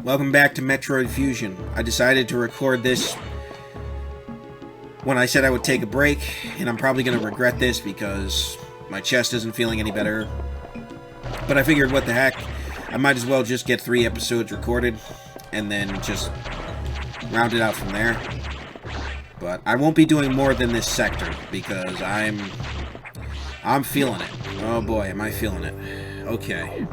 Welcome back to Metroid Fusion. I decided to record this when I said I would take a break, and I'm probably going to regret this because my chest isn't feeling any better. But I figured, what the heck, I might as well just get 3 episodes recorded, and then just round it out from there. But I won't be doing more than this sector, because I'm feeling it. Oh boy, am I feeling it. Okay.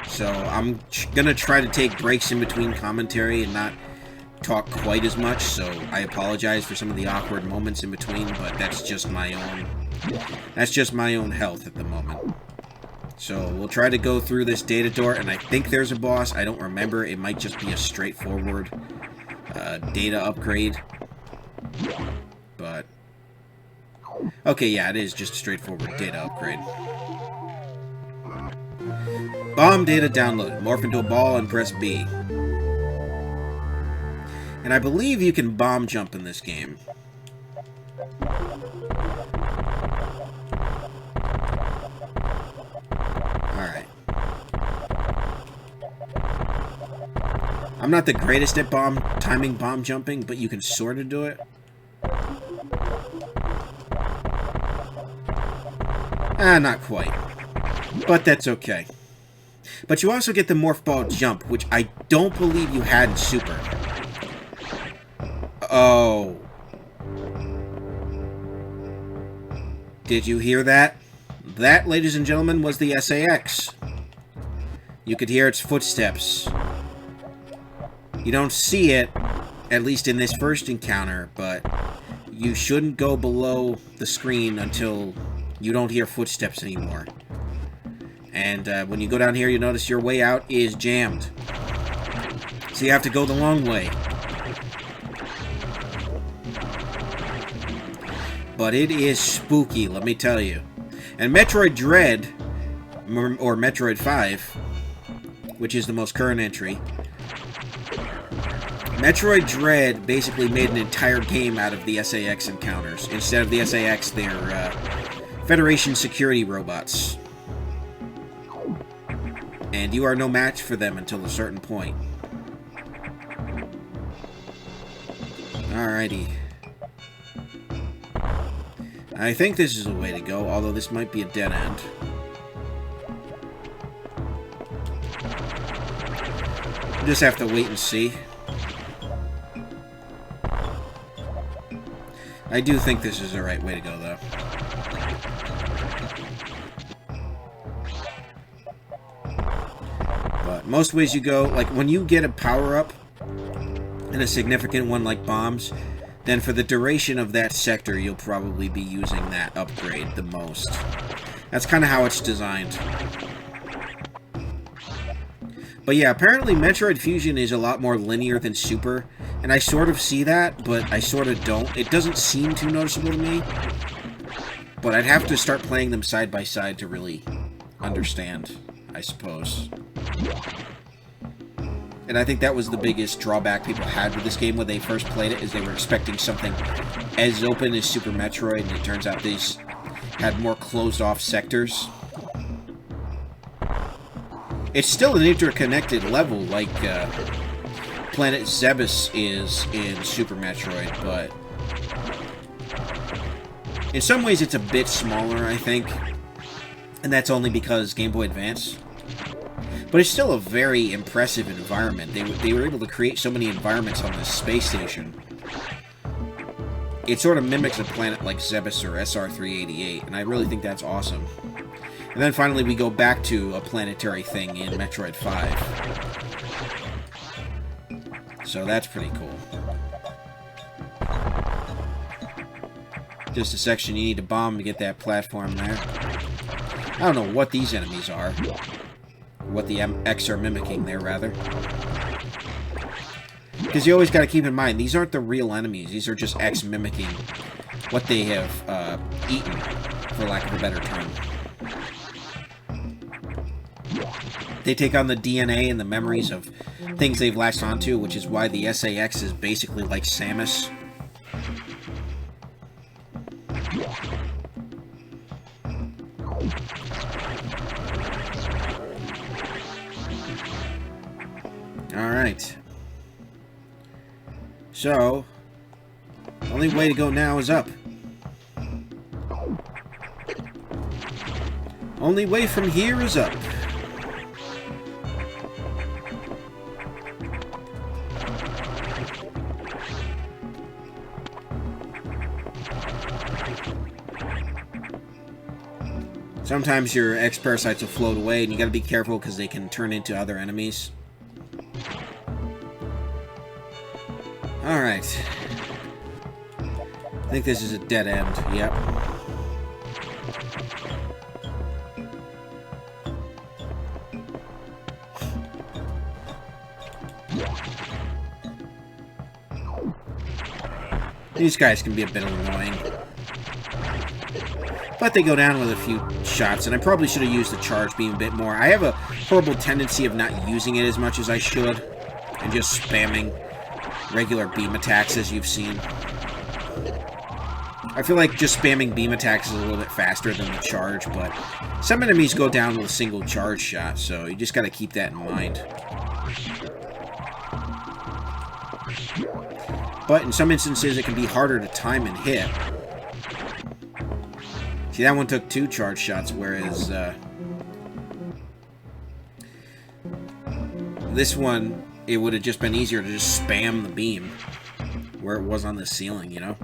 So I'm gonna try to take breaks in between commentary and not talk quite as much, so I apologize for some of the awkward moments in between, but that's just my own health at the moment. So we'll try to go through this data door, and I think there's a boss. I don't remember. It might just be a straightforward data upgrade. But okay, yeah, it is just a straightforward data upgrade. Bomb data download. Morph into a ball and press B. And I believe you can bomb jump in this game. Alright. I'm not the greatest at timing bomb jumping, but you can sort of do it. Not quite. But that's okay. But you also get the Morph Ball Jump, which I don't believe you had in Super. Oh. Did you hear that? That, ladies and gentlemen, was the SAX. You could hear its footsteps. You don't see it, at least in this first encounter, but you shouldn't go below the screen until you don't hear footsteps anymore. And when you go down here, you notice your way out is jammed. So you have to go the long way. But it is spooky, let me tell you. And Metroid Dread, or Metroid 5, which is the most current entry, Metroid Dread basically made an entire game out of the SAX encounters. Instead of the SAX, they're Federation security robots. And you are no match for them until a certain point. Alrighty. I think this is the way to go, although this might be a dead end. Just have to wait and see. I do think this is the right way to go, though. But most ways you go, like when you get a power-up, and a significant one like bombs, then for the duration of that sector, you'll probably be using that upgrade the most. That's kind of how it's designed. But yeah, apparently Metroid Fusion is a lot more linear than Super, and I sort of see that, but I sort of don't. It doesn't seem too noticeable to me, but I'd have to start playing them side by side to really understand, I suppose. And I think that was the biggest drawback people had with this game when they first played it, is they were expecting something as open as Super Metroid, and it turns out these had more closed-off sectors. It's still an interconnected level, like Planet Zebes is in Super Metroid, but in some ways it's a bit smaller, I think, and that's only because Game Boy Advance. But it's still a very impressive environment. They were able to create so many environments on this space station. It sort of mimics a planet like Zebes or SR-388, and I really think that's awesome. And then finally we go back to a planetary thing in Metroid 5. So that's pretty cool. Just a section you need to bomb to get that platform there. I don't know what these enemies are. What the X are mimicking there, rather. Because you always got to keep in mind, these aren't the real enemies. These are just X mimicking what they have eaten, for lack of a better term. They take on the DNA and the memories of things they've latched onto, which is why the SAX is basically like Samus. Alright. So, the only way to go now is up. Only way from here is up. Sometimes your X-Parasites will float away, and you gotta be careful because they can turn into other enemies. Alright. I think this is a dead end. Yep. These guys can be a bit annoying. But they go down with a few shots, and I probably should have used the charge beam a bit more. I have a horrible tendency of not using it as much as I should, and just spamming regular beam attacks, as you've seen. I feel like just spamming beam attacks is a little bit faster than the charge, but some enemies go down with a single charge shot, so you just gotta keep that in mind. But in some instances, it can be harder to time and hit. See, that one took 2 charge shots, whereas this one, it would have just been easier to just spam the beam where it was on the ceiling, you know?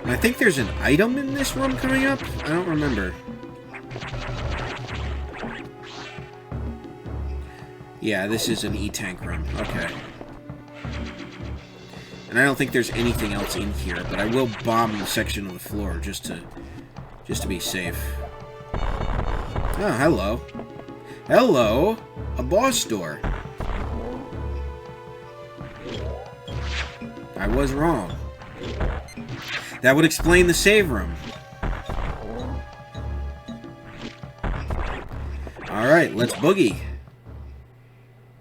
And I think there's an item in this room coming up? I don't remember. Yeah, this is an E-Tank room. Okay. And I don't think there's anything else in here, but I will bomb the section of the floor just to be safe. Oh, hello. Hello! A boss door. I was wrong. That would explain the save room. Alright, let's boogie.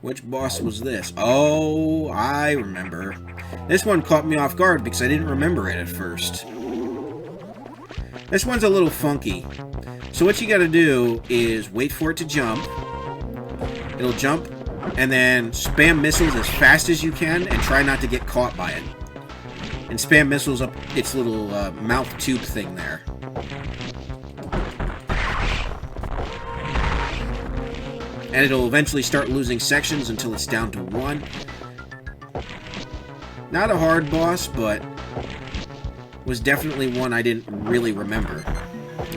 Which boss was this? Oh, I remember. This one caught me off guard because I didn't remember it at first. This one's a little funky. So what you gotta do is wait for it to jump. It'll jump, and then spam missiles as fast as you can and try not to get caught by it. And spam missiles up its little mouth tube thing there. And it'll eventually start losing sections until it's down to 1. Not a hard boss, but was definitely one I didn't really remember.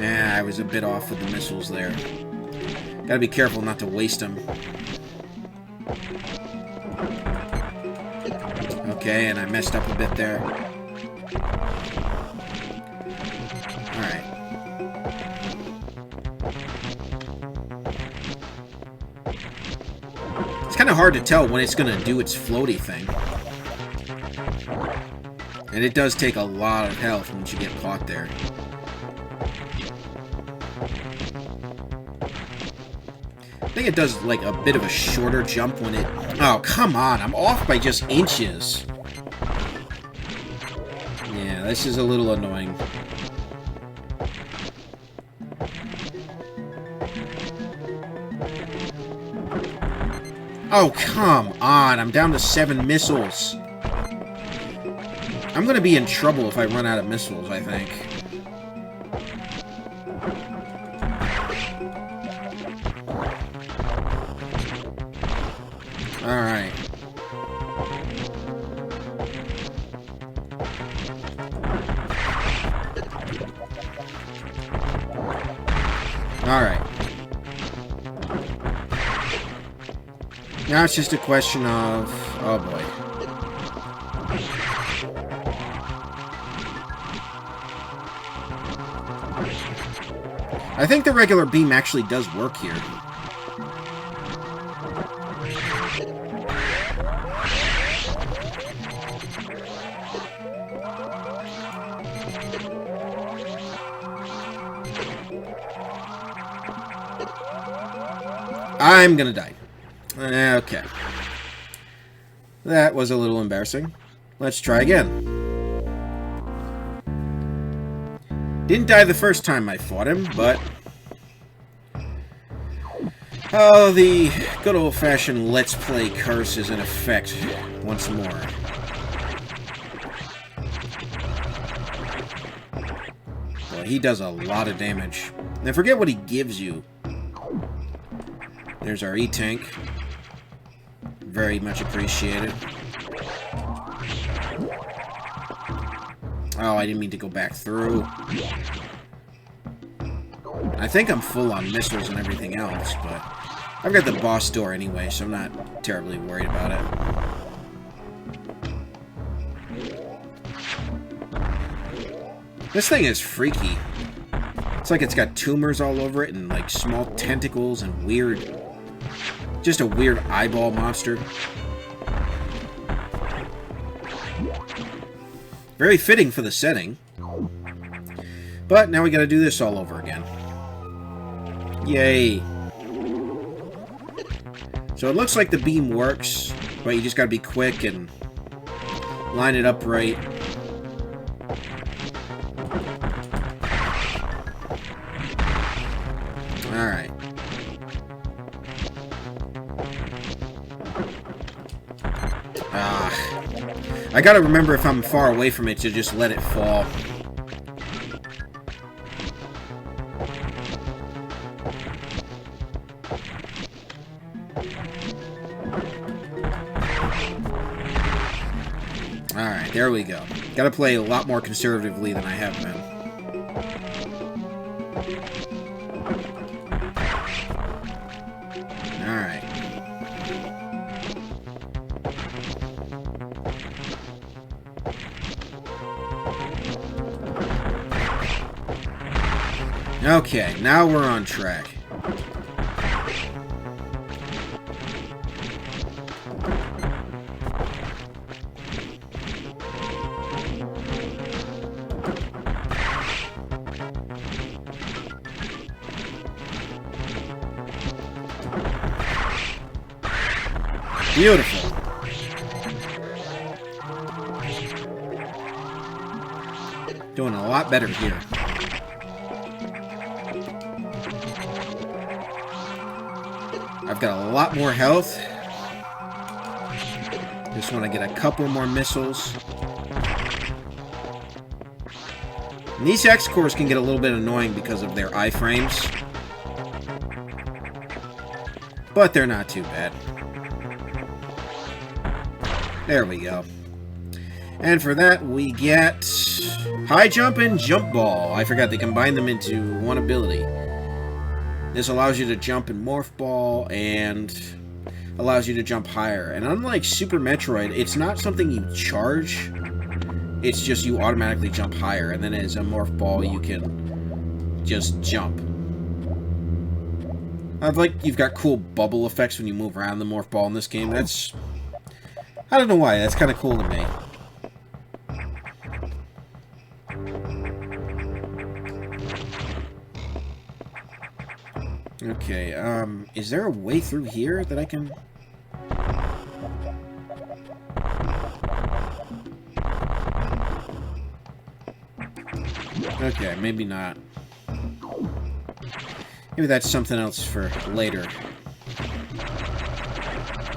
I was a bit off with the missiles there. Gotta be careful not to waste them. Okay, and I messed up a bit there. Alright. It's kind of hard to tell when it's going to do its floaty thing. And it does take a lot of health once you get caught there. I think it does like a bit of a shorter jump when it... Oh, come on! I'm off by just inches! Yeah, this is a little annoying. Oh, come on! I'm down to 7 missiles! I'm gonna be in trouble if I run out of missiles, I think. Alright. Alright. Now it's just a question of... Oh boy. I think the regular beam actually does work here. I'm gonna die. Okay. That was a little embarrassing. Let's try again. Didn't die the first time I fought him, but... Oh, the good old-fashioned Let's Play curse is in effect once more. Boy, he does a lot of damage. And forget what he gives you. There's our E-Tank. Very much appreciated. Oh, I didn't mean to go back through. I think I'm full on missiles and everything else, but I've got the boss door anyway, so I'm not terribly worried about it. This thing is freaky. It's like it's got tumors all over it and like small tentacles and weird... just a weird eyeball monster. Very fitting for the setting. But now we gotta do this all over again. Yay. So it looks like the beam works, but you just gotta be quick and line it up right. Alright. I gotta remember if I'm far away from it to just let it fall. Alright, there we go. Gotta play a lot more conservatively than I have been. Alright. Okay, now we're on track. Beautiful. Doing a lot better here. I've got a lot more health. Just want to get a couple more missiles. And these X-Cores can get a little bit annoying because of their iframes. But they're not too bad. There we go. And for that, we get High Jump and Jump Ball. I forgot they combine them into one ability. This allows you to jump in Morph Ball and allows you to jump higher. And unlike Super Metroid, it's not something you charge. It's just you automatically jump higher. And then as a Morph Ball, you can just jump. You've got cool bubble effects when you move around the Morph Ball in this game. That's... I don't know why. That's kind of cool to me. Okay, is there a way through here that I can... Okay, maybe not. Maybe that's something else for later.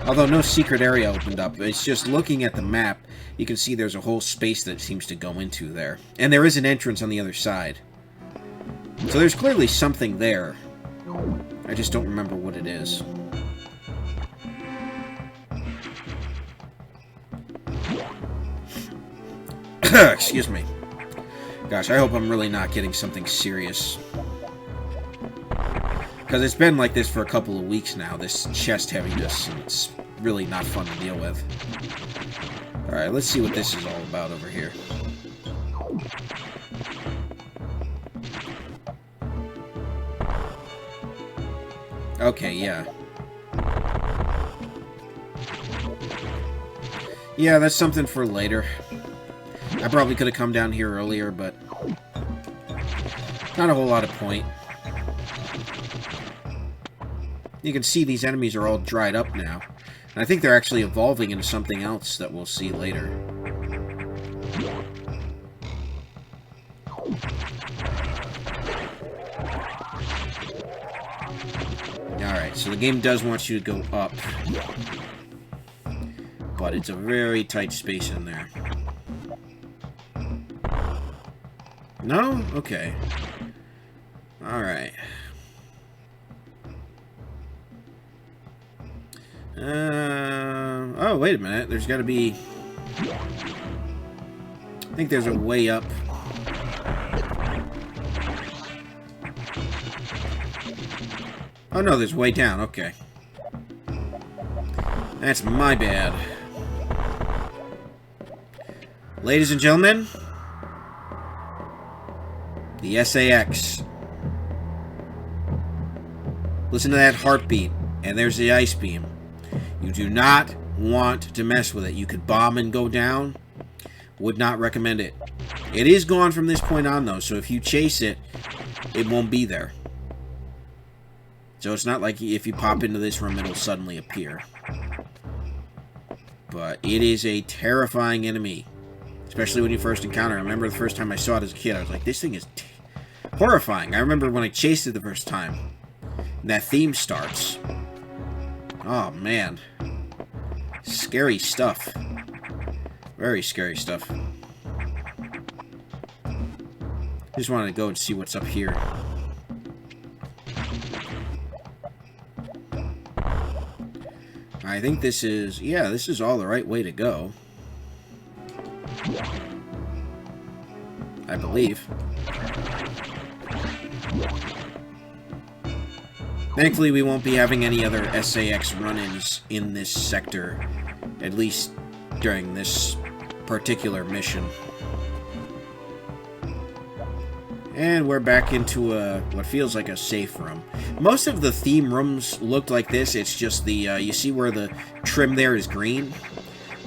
Although no secret area opened up, it's just looking at the map, you can see there's a whole space that seems to go into there. And there is an entrance on the other side. So there's clearly something there. I just don't remember what it is. Excuse me. Gosh, I hope I'm really not getting something serious. Because it's been like this for a couple of weeks now, this chest heaviness, and it's really not fun to deal with. Alright, let's see what this is all about over here. Okay, yeah. Yeah, that's something for later. I probably could have come down here earlier, but not a whole lot of point. You can see these enemies are all dried up now. And I think they're actually evolving into something else that we'll see later. Alright, so the game does want you to go up. But it's a very tight space in there. No? Okay. Alright. Oh, wait a minute. There's gotta be... I think there's a way up. Oh no, there's way down. Okay. That's my bad. Ladies and gentlemen, the SAX. Listen to that heartbeat, and there's the ice beam. You do not want to mess with it. You could bomb and go down. Would not recommend it. It is gone from this point on, though, so if you chase it, it won't be there. So it's not like if you pop into this room, it'll suddenly appear. But it is a terrifying enemy. Especially when you first encounter it. I remember the first time I saw it as a kid, I was like, this thing is horrifying. I remember when I chased it the first time. And that theme starts. Oh, man. Scary stuff. Very scary stuff. Just wanted to go and see what's up here. I think this is... yeah, this is all the right way to go. I believe. Thankfully, we won't be having any other SAX run-ins in this sector, at least during this particular mission. And we're back into what feels like a safe room. Most of the theme rooms looked like this. It's just the, you see where the trim there is green?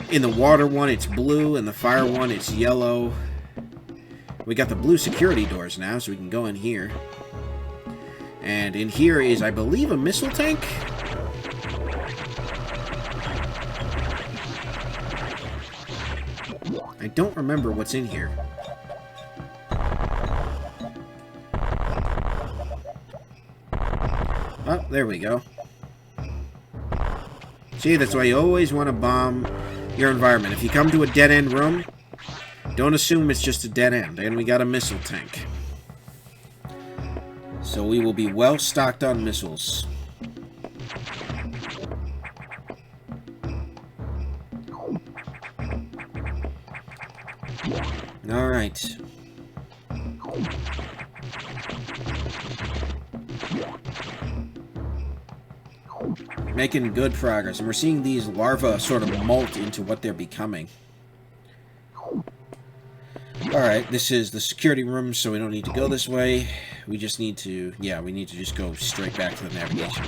In the water one, it's blue, and the fire one, it's yellow. We got the blue security doors now, so we can go in here. And in here is, I believe, a missile tank? I don't remember what's in here. Oh, there we go. See, that's why you always want to bomb your environment. If you come to a dead-end room, don't assume it's just a dead end. And we got a missile tank. So we will be well stocked on missiles. Alright. Making good progress. And we're seeing these larvae sort of molt into what they're becoming. Alright, this is the security room, so we don't need to go this way. We just need to... yeah, we need to just go straight back to the navigation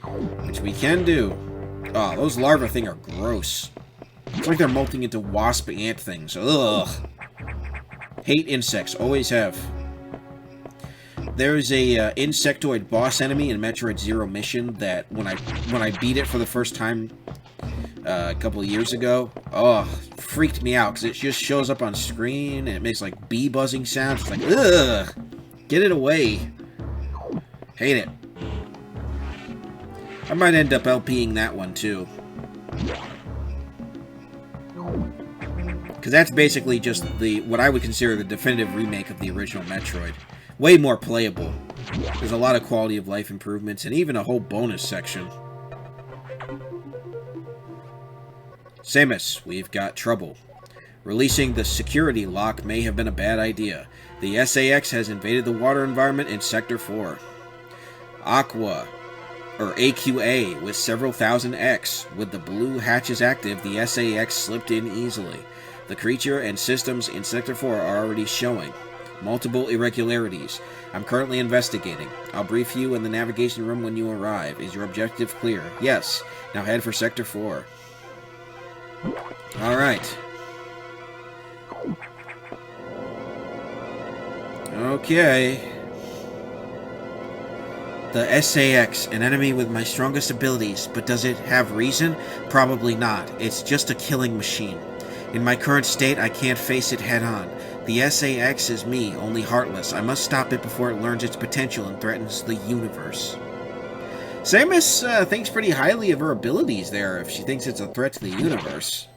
room. Which we can do. Oh, those larvae thing are gross. It's like they're molting into wasp ant things. Ugh. Hate insects. Always have. There's a insectoid boss enemy in Metroid Zero Mission that when I beat it for the first time a couple of years ago, oh, freaked me out because it just shows up on screen and it makes like bee buzzing sounds. It's like, ugh, get it away. Hate it. I might end up LPing that one too. Because that's basically just what I would consider the definitive remake of the original Metroid. Way more playable. There's a lot of quality of life improvements and even a whole bonus section. Samus, we've got trouble. Releasing the security lock may have been a bad idea. The SAX has invaded the water environment in Sector 4. AQA, with several thousand X. With the blue hatches active, the SAX slipped in easily. The creature and systems in Sector 4 are already showing multiple irregularities. I'm currently investigating. I'll brief you in the navigation room when you arrive. Is your objective clear? Yes. Now head for Sector 4. Alright. Okay. The SAX, an enemy with my strongest abilities, but does it have reason? Probably not. It's just a killing machine. In my current state, I can't face it head-on. The SAX is me, only heartless. I must stop it before it learns its potential and threatens the universe. Samus thinks pretty highly of her abilities there if she thinks it's a threat to the universe.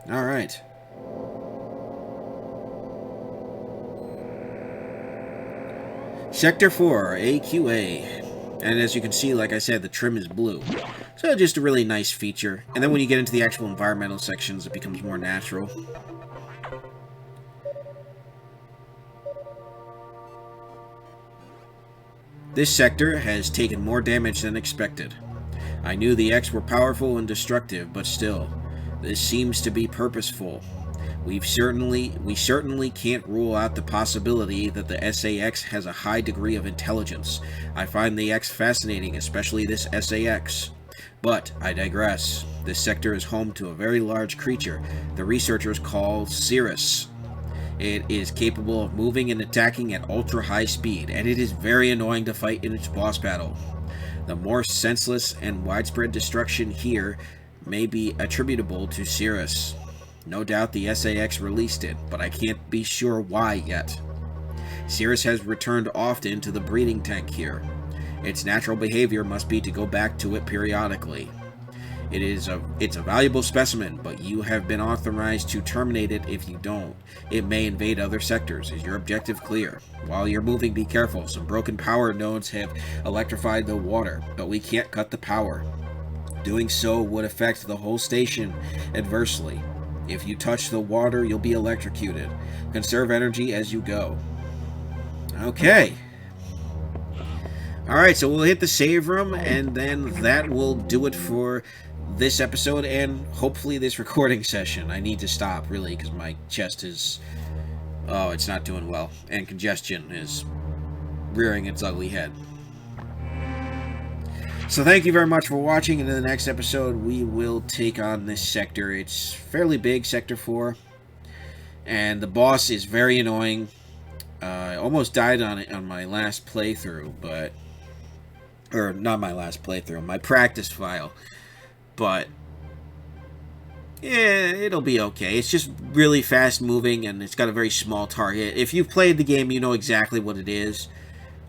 Alright. Sector 4, AQA. And as you can see, like I said, the trim is blue. So just a really nice feature. And then when you get into the actual environmental sections, it becomes more natural. This sector has taken more damage than expected. I knew the X were powerful and destructive, but still, this seems to be purposeful. We certainly can't rule out the possibility that the SAX has a high degree of intelligence. I find the X fascinating, especially this SAX. But I digress. This sector is home to a very large creature the researchers call Cirrus. It is capable of moving and attacking at ultra-high speed, and it is very annoying to fight in its boss battle. The more senseless and widespread destruction here may be attributable to Cirrus. No doubt the SAX released it, but I can't be sure why yet. Cirrus has returned often to the breeding tank here. Its natural behavior must be to go back to it periodically. It's a valuable specimen, but you have been authorized to terminate it if you don't. It may invade other sectors. Is your objective clear? While you're moving, be careful. Some broken power nodes have electrified the water, but we can't cut the power. Doing so would affect the whole station adversely. If you touch the water, you'll be electrocuted. Conserve energy as you go. Okay. Alright, so we'll hit the save room, and then that will do it for this episode, and hopefully this recording session. I need to stop, really, because my chest is... oh, it's not doing well. And congestion is rearing its ugly head. So thank you very much for watching, and in the next episode we will take on this sector. It's fairly big, Sector 4, and the boss is very annoying. I almost died on it on my last playthrough, but... or not my last playthrough, my practice file. But yeah, it'll be okay. It's just really fast moving, and it's got a very small target. If you've played the game, you know exactly what it is.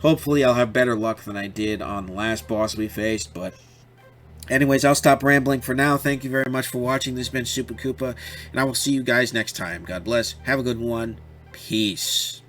Hopefully I'll have better luck than I did on the last boss we faced, but anyways, I'll stop rambling for now. Thank you very much for watching. This has been Super Koopa, and I will see you guys next time. God bless. Have a good one. Peace.